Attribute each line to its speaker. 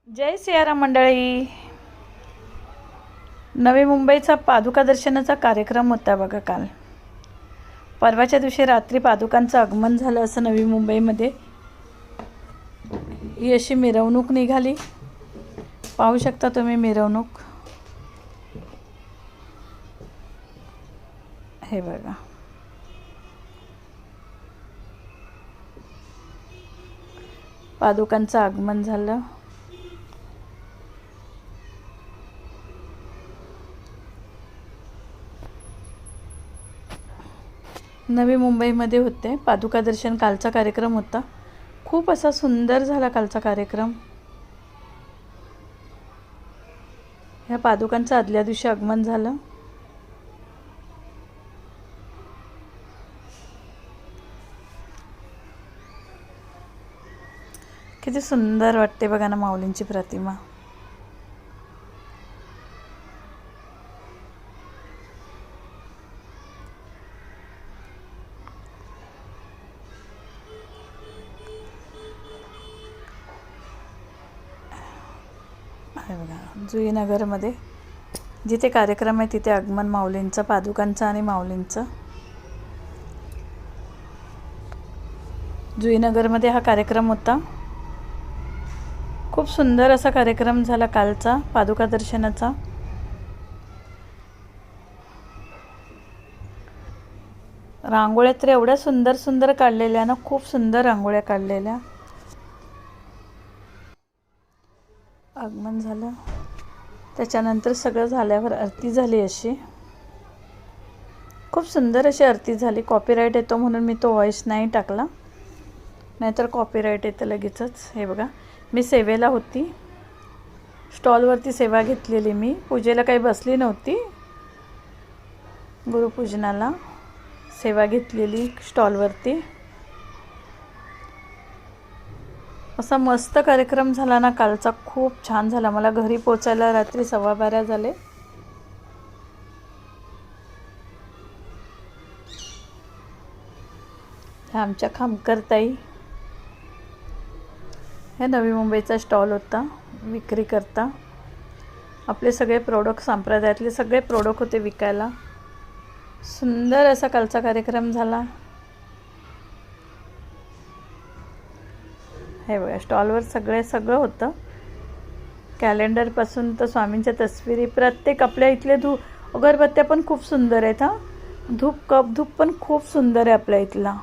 Speaker 1: जय सियाराम मंडळी. नवी मुंबईचा पादुका दर्शनाचा कार्यक्रम होता बघा. काल परवाच्या दिवशी रात्री पादुकांचं आगमन झालं असं नवी मुंबईमध्ये. ही अशी मिरवणूक निघाली, पाहू शकता तुम्ही मिरवणूक. हे बघा, पादुकांचं आगमन झालं. नवी मुंबईमध्ये होते पादुका दर्शन. कालचा कार्यक्रम होता, खूप असा सुंदर झाला कालचा कार्यक्रम. ह्या पादुकांचं आदल्या दिवशी आगमन झालं. किती सुंदर वाटते बघा ना माऊलींची प्रतिमा. आहे बघा, जुईनगरमध्ये जिथे कार्यक्रम आहे तिथे आगमन माऊलींचं, पादुकांचं आणि माऊलींचं. जुईनगरमध्ये हा कार्यक्रम होता. खूप सुंदर असा कार्यक्रम झाला कालचा पादुका दर्शनाचा. रांगोळ्या तर एवढ्या सुंदर सुंदर काढलेल्या ना, खूप सुंदर रांगोळ्या काढलेल्या. आगमन झालं, त्याच्यानंतर सगळं झाल्यावर आरती झाली. अशी खूप सुंदर अशी आरती झाली. कॉपीराईट येतो म्हणून मी तो व्हॉइस नाही टाकला, नाहीतर कॉपीराईट येतं लगेचच. हे बघा, मी सेवेला होती, स्टॉलवरती सेवा घेतलेली. मी पूजेला काही बसली नव्हती, गुरुपूजनाला सेवा घेतलेली स्टॉलवरती. असा मस्त कार्यक्रम झाला ना कालचा, खूप छान झाला. मला घरी पोचायला रात्री 12:15 झाले. ह्या आमच्या खामकरताई. हे नवी मुंबईचा स्टॉल होता विक्री करता. आपले सगळे प्रोडक्ट, संप्रदायातले सगळे प्रोडक्ट होते विकायला. सुंदर असा कालचा कार्यक्रम झाला. हे बघा, स्टॉलवर सगळं होतं. कॅलेंडरपासून तर स्वामींच्या तस्विरी, प्रत्येक आपल्या इथले अगरबत्त्या पण खूप सुंदर आहेत. धूप पण खूप सुंदर आहे आपल्या इथला.